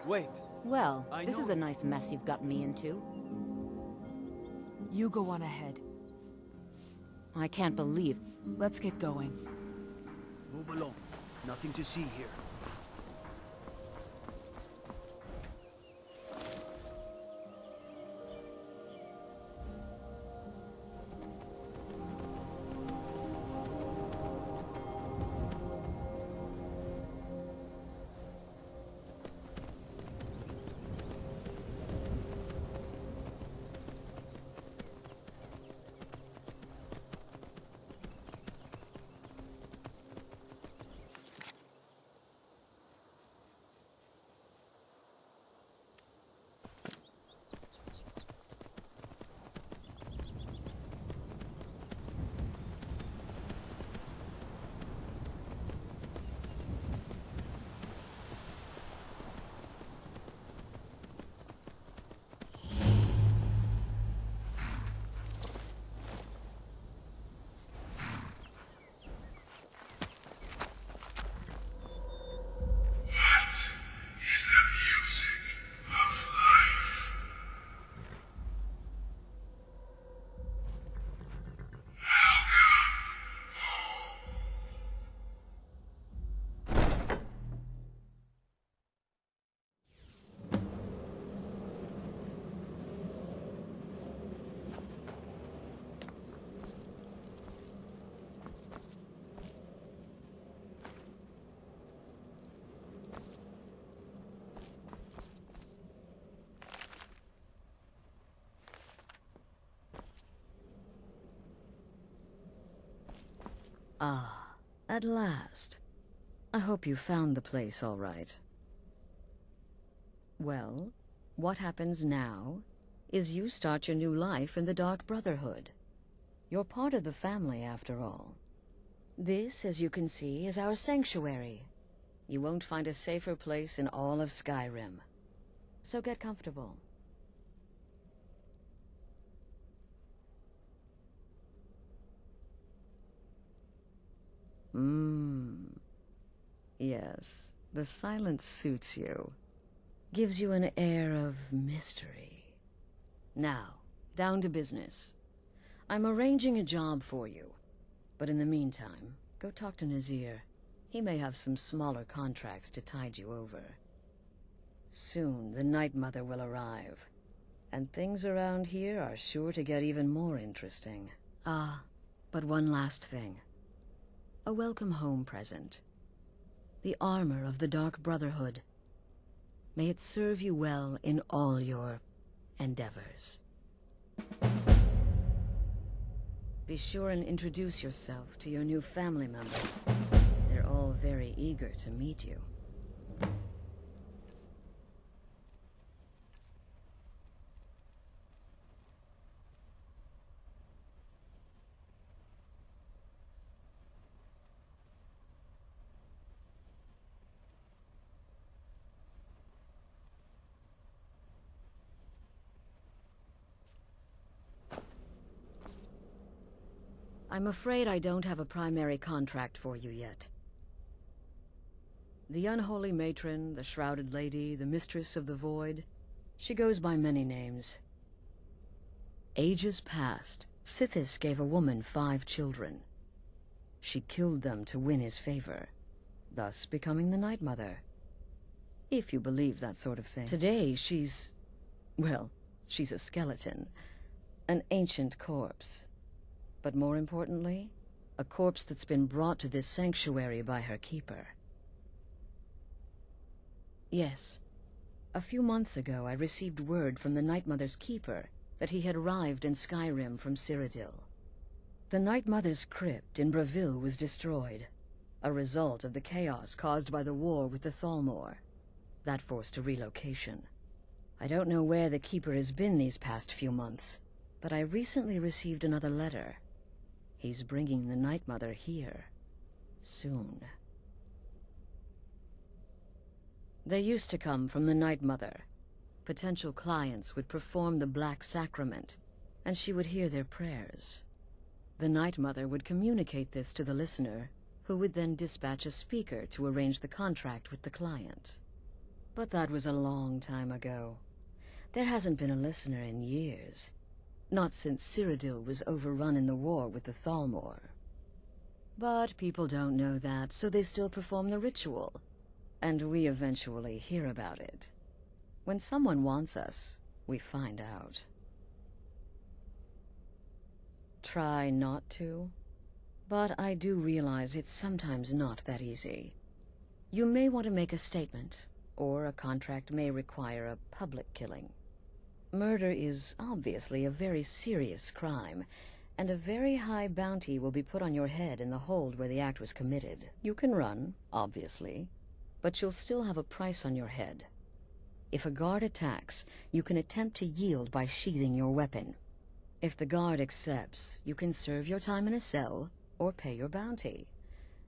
Wait. Well, I this know is a nice mess you've gotten me into. You go on ahead. I can't believe... Let's get going. Move along. Nothing to see here. Ah, at last. I hope you found the place all right. Well, what happens now is you start your new life in the Dark Brotherhood. You're part of the family, after all. This, as you can see, is our sanctuary. You won't find a safer place in all of Skyrim. So get comfortable. Yes, the silence suits you. Gives you an air of mystery. Now, down to business. I'm arranging a job for you. But in the meantime, go talk to Nazir. He may have some smaller contracts to tide you over. Soon, the Night Mother will arrive. And things around here are sure to get even more interesting. Ah, but one last thing. A welcome home present. The armor of the Dark Brotherhood. May it serve you well in all your endeavors. Be sure and introduce yourself to your new family members. They're all very eager to meet you. I'm afraid I don't have a primary contract for you yet. The Unholy Matron, the Shrouded Lady, the Mistress of the Void, she goes by many names. Ages past, Sithis gave a woman 5 children. She killed them to win his favor, thus becoming the Night Mother. If you believe that sort of thing. Today she's... well, she's a skeleton. An ancient corpse. But more importantly, a corpse that's been brought to this sanctuary by her keeper. Yes. A few months ago, I received word from the Night Mother's keeper that he had arrived in Skyrim from Cyrodiil. The Night Mother's crypt in Bravil was destroyed, a result of the chaos caused by the war with the Thalmor. That forced a relocation. I don't know where the keeper has been these past few months, but I recently received another letter. He's bringing the Night Mother here. Soon. They used to come from the Night Mother. Potential clients would perform the Black Sacrament, and she would hear their prayers. The Night Mother would communicate this to the listener, who would then dispatch a speaker to arrange the contract with the client. But that was a long time ago. There hasn't been a listener in years. Not since Cyrodiil was overrun in the war with the Thalmor. But people don't know that, so they still perform the ritual. And we eventually hear about it. When someone wants us, we find out. Try not to. But I do realize it's sometimes not that easy. You may want to make a statement, or a contract may require a public killing. Murder is obviously a very serious crime, and a very high bounty will be put on your head in the hold where the act was committed. You can run, obviously, but you'll still have a price on your head. If a guard attacks, you can attempt to yield by sheathing your weapon. If the guard accepts, you can serve your time in a cell, or pay your bounty.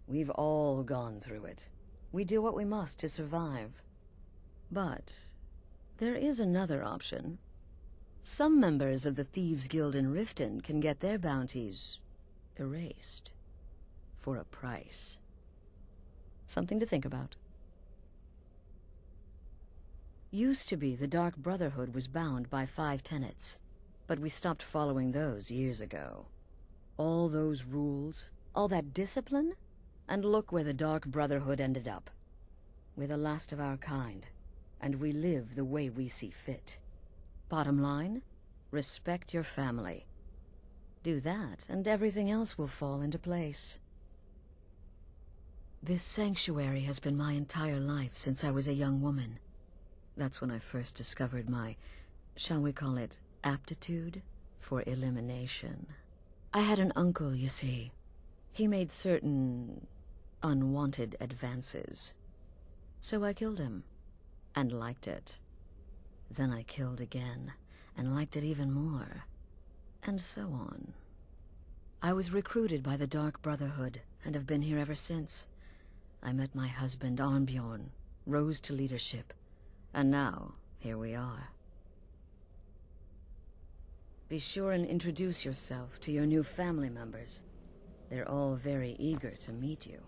We've all gone through it. We do what we must to survive. But there is another option. Some members of the Thieves' Guild in Riften can get their bounties erased for a price. Something to think about. Used to be the Dark Brotherhood was bound by 5 tenets, but we stopped following those years ago. All those rules, all that discipline, and look where the Dark Brotherhood ended up. We're the last of our kind, and we live the way we see fit. Bottom line, respect your family. Do that, and everything else will fall into place. This sanctuary has been my entire life since I was a young woman. That's when I first discovered my, shall we call it, aptitude for elimination. I had an uncle, you see. He made certain unwanted advances. So I killed him, and liked it. Then I killed again, and liked it even more. And so on. I was recruited by the Dark Brotherhood, and have been here ever since. I met my husband, Armbjorn, rose to leadership, and now, here we are. Be sure and introduce yourself to your new family members. They're all very eager to meet you.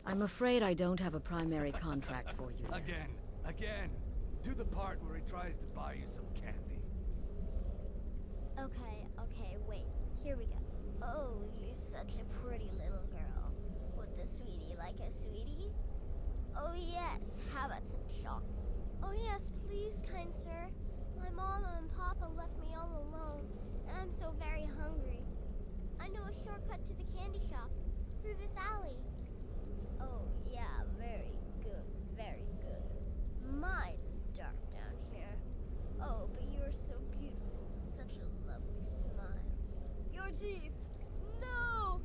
I'm afraid I don't have a primary contract for you yet. Again. Do the part where he tries to buy you some candy. Okay, wait. Here we go. Oh, you're such a pretty little girl. With the sweetie like a sweetie? Oh yes, how about some chocolate? Oh yes, please, kind sir. My mama and papa left me all alone, and I'm so very hungry. I know a shortcut to the candy shop, through this alley. Oh yeah, very good, very good. My, it's dark down here. Oh, but you're so beautiful, such a lovely smile. Your teeth! No!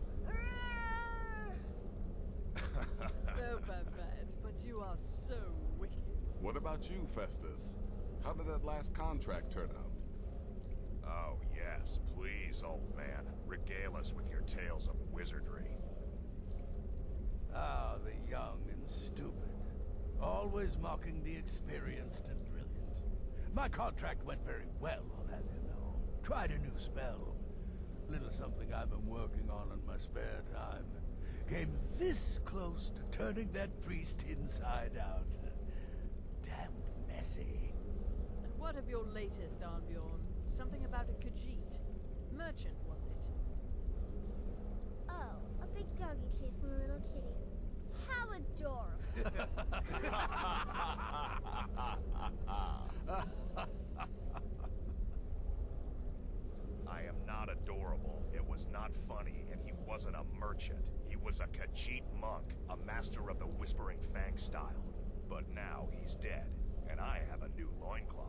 No, Babette, but you are so wicked. What about you, Festus? How did that last contract turn out? Oh, yes, please, old man. Regale us with your tales of wizardry. Ah, the young and stupid. Always mocking the experienced and brilliant. My contract went very well, I'll have you know. Tried a new spell. Little something I've been working on in my spare time. Came this close to turning that priest inside out. Damned messy. What of your latest, Arnbjorn? Something about a Khajiit. Merchant, was it? Oh, a big doggy chasing a little kitty. How adorable. I am not adorable. It was not funny, and he wasn't a merchant. He was a Khajiit monk, a master of the Whispering Fang style. But now he's dead, and I have a new loincloth.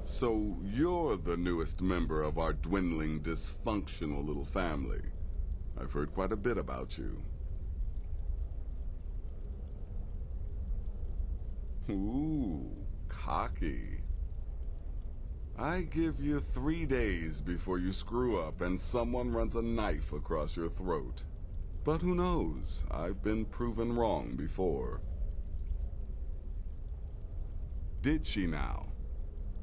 So you're the newest member of our dwindling, dysfunctional little family. I've heard quite a bit about you. Ooh, cocky. I give you 3 days before you screw up and someone runs a knife across your throat. But who knows? I've been proven wrong before. Did she now?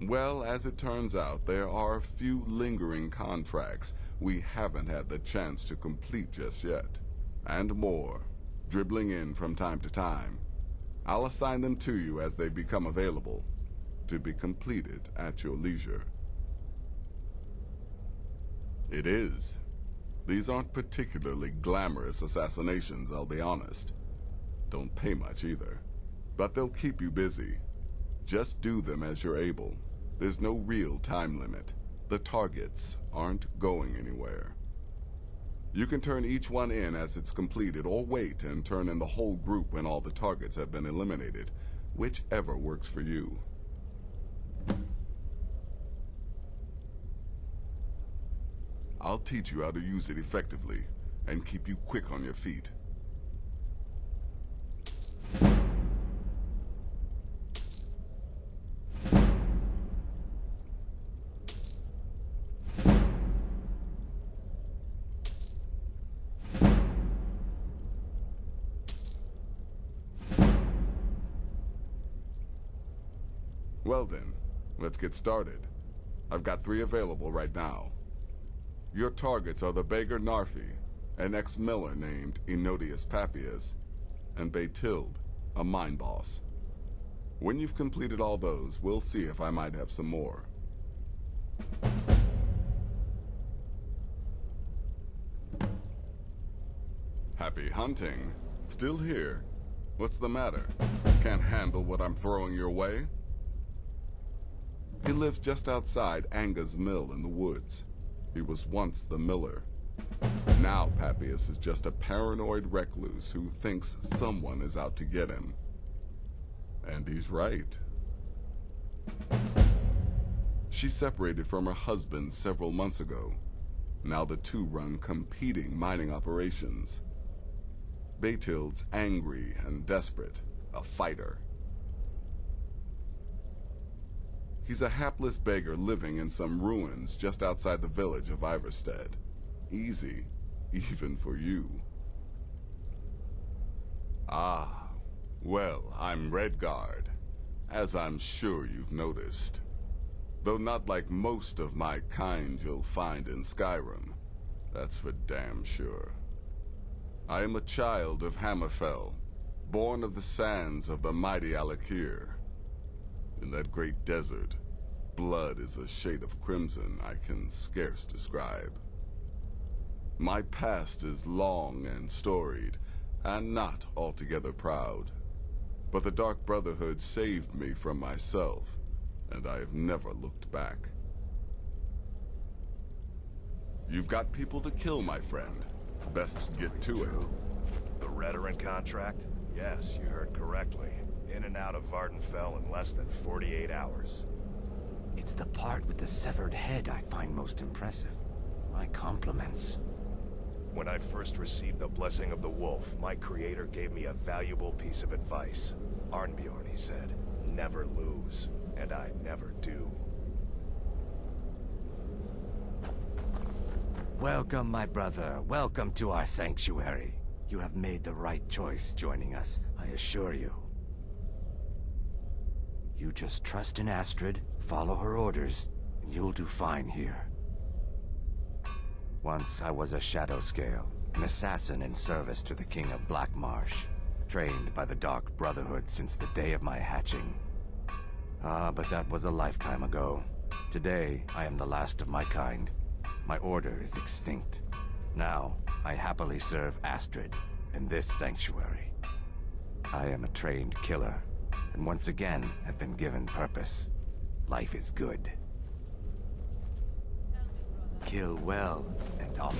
Well, as it turns out, there are a few lingering contracts we haven't had the chance to complete just yet. And more, dribbling in from time to time. I'll assign them to you as they become available, to be completed at your leisure. It is. These aren't particularly glamorous assassinations, I'll be honest. Don't pay much either. But they'll keep you busy. Just do them as you're able. There's no real time limit. The targets aren't going anywhere. You can turn each one in as it's completed, or wait and turn in the whole group when all the targets have been eliminated. Whichever works for you. I'll teach you how to use it effectively, and keep you quick on your feet. Well then, let's get started. I've got 3 available right now. Your targets are the beggar Narfi, an ex-miller named Enodius Papias, and Baytild, a mine boss. When you've completed all those, we'll see if I might have some more. Happy hunting. Still here? What's the matter? Can't handle what I'm throwing your way? He lives just outside Anga's mill in the woods. He was once the miller. Now Papias is just a paranoid recluse who thinks someone is out to get him. And he's right. She separated from her husband several months ago. Now the two run competing mining operations. Baytild's angry and desperate, a fighter. He's a hapless beggar living in some ruins just outside the village of Iverstead. Easy, even for you. Ah, well, I'm Redguard, as I'm sure you've noticed. Though not like most of my kind you'll find in Skyrim, that's for damn sure. I am a child of Hammerfell, born of the sands of the mighty Alakir. In that great desert, blood is a shade of crimson I can scarce describe. My past is long and storied, and not altogether proud. But the Dark Brotherhood saved me from myself, and I have never looked back. You've got people to kill, my friend. Best get to it. The Redoran contract? Yes, you heard correctly. In and out of Vardenfell in less than 48 hours. It's the part with the severed head I find most impressive. My compliments. When I first received the Blessing of the Wolf, my creator gave me a valuable piece of advice. Arnbjorn, he said, never lose. And I never do. Welcome, my brother. Welcome to our sanctuary. You have made the right choice joining us, I assure you. You just trust in Astrid, follow her orders, and you'll do fine here. Once I was a Shadow Scale, an assassin in service to the King of Black Marsh, trained by the Dark Brotherhood since the day of my hatching. But that was a lifetime ago. Today, I am the last of my kind. My order is extinct. Now, I happily serve Astrid in this sanctuary. I am a trained killer, and once again have been given purpose. Life is good. Kill well and often.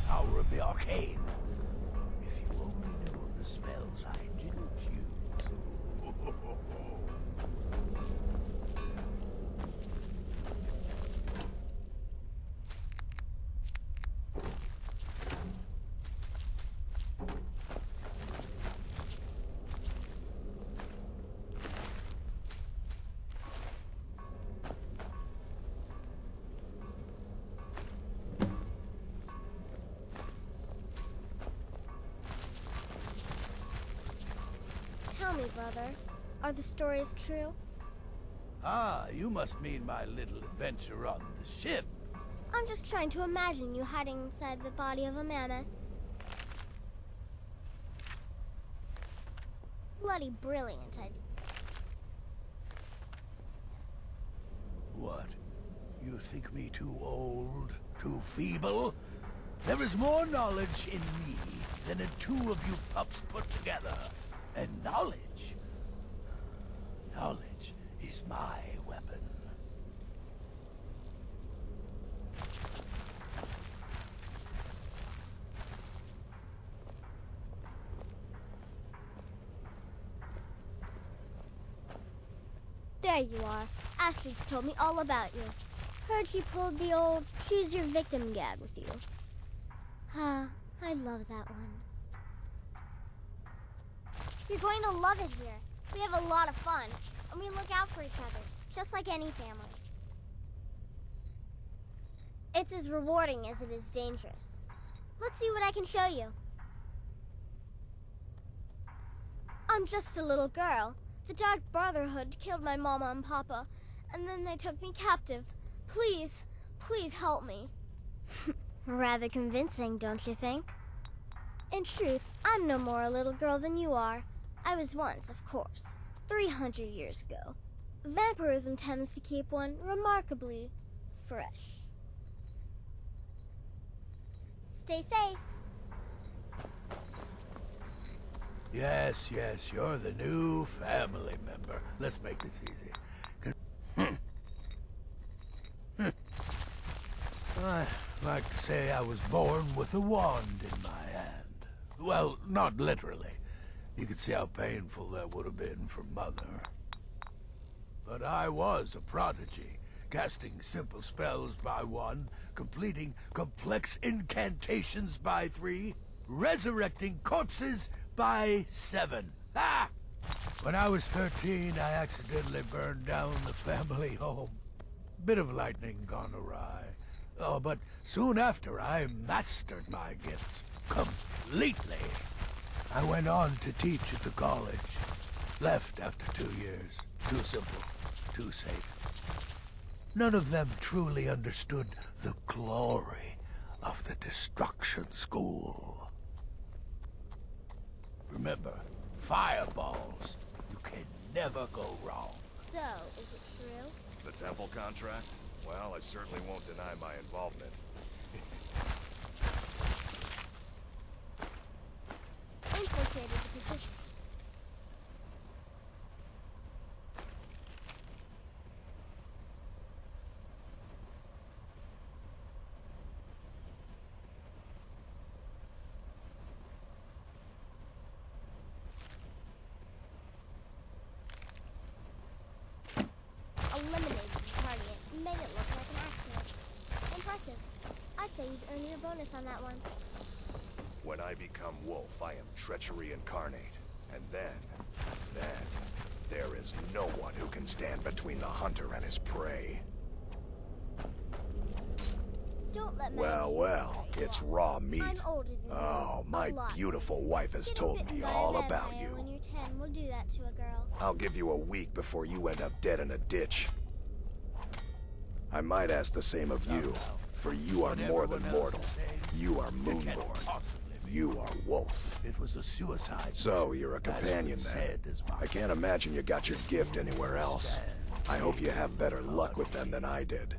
Power of the arcane. If you only knew of the spells I didn't use. Tell me, brother, are the stories true? Ah, you must mean my little adventure on the ship. I'm just trying to imagine you hiding inside the body of a mammoth. Bloody brilliant idea. What? You think me too old? Too feeble? There is more knowledge in me than in two of you pups put together. And knowledge? Knowledge is my weapon. There you are. Astrid's told me all about you. Heard you pulled the old choose your victim gad with you. Ah, I love that one. You're going to love it here. We have a lot of fun, and we look out for each other, just like any family. It's as rewarding as it is dangerous. Let's see what I can show you. I'm just a little girl. The Dark Brotherhood killed my mama and papa, and then they took me captive. Please, please help me. Rather convincing, don't you think? In truth, I'm no more a little girl than you are. I was once, of course, 300 years ago. Vampirism tends to keep one remarkably fresh. Stay safe. Yes, yes, you're the new family member. Let's make this easy. I like to say I was born with a wand in my hand. Well, not literally. You could see how painful that would have been for Mother. But I was a prodigy, casting simple spells by 1, completing complex incantations by 3, resurrecting corpses by 7. Ah! When I was 13, I accidentally burned down the family home. Bit of lightning gone awry. Oh, but soon after, I mastered my gifts completely. I went on to teach at the college. Left after 2 years. Too simple. Too safe. None of them truly understood the glory of the Destruction School. Remember, fireballs. You can never go wrong. So, is it true? The temple contract? Well, I certainly won't deny my involvement. Infiltrated the position. Eliminated the target and made it look like an accident. bonus on that one. When I become wolf, I am treachery incarnate. And then, there is no one who can stand between the hunter and his prey. Don't let Well, it's raw meat. I'm older than you. Oh, my A lot. beautiful wife has Getting told bitten me by a all about vampire you. When you're 10 will do that to a girl. I'll give you a week before you end up dead in a ditch. I might ask the same of you, for you are more than mortal. You are moonborn. You are wolf. It was a suicide. So, you're a companion then. I can't imagine you got your gift anywhere else. I hope you have better luck with them than I did.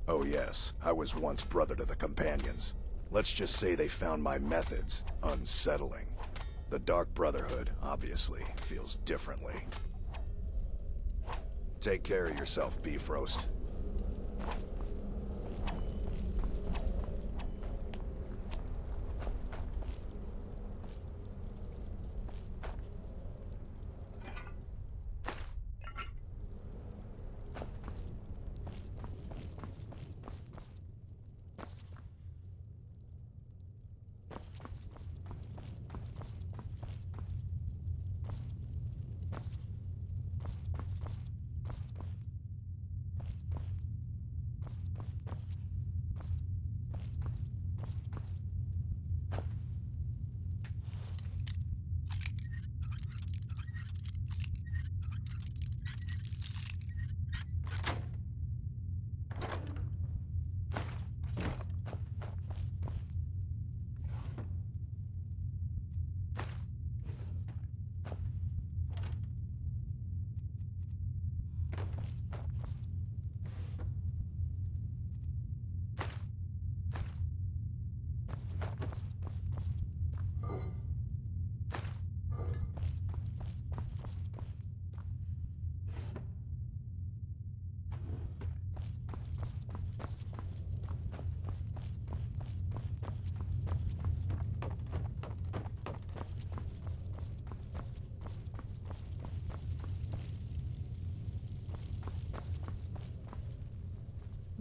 Oh yes, I was once brother to the companions. Let's just say they found my methods unsettling. The Dark Brotherhood, obviously, feels differently. Take care of yourself, Beefroast.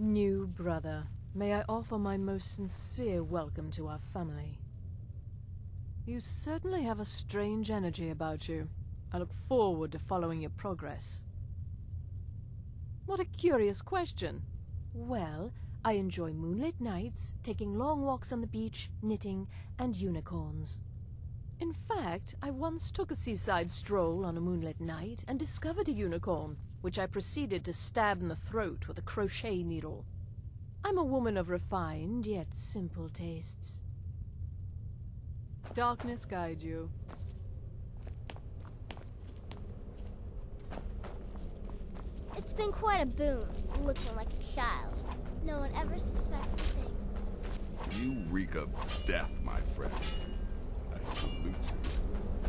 New brother, may I offer my most sincere welcome to our family. You certainly have a strange energy about you. I look forward to following your progress. What a curious question. Well, I enjoy moonlit nights, taking long walks on the beach, knitting, and unicorns. In fact, I once took a seaside stroll on a moonlit night and discovered a unicorn, which I proceeded to stab in the throat with a crochet needle. I'm a woman of refined yet simple tastes. Darkness guide you. It's been quite a boon, looking like a child. No one ever suspects a thing. You reek of death, my friend. I salute you.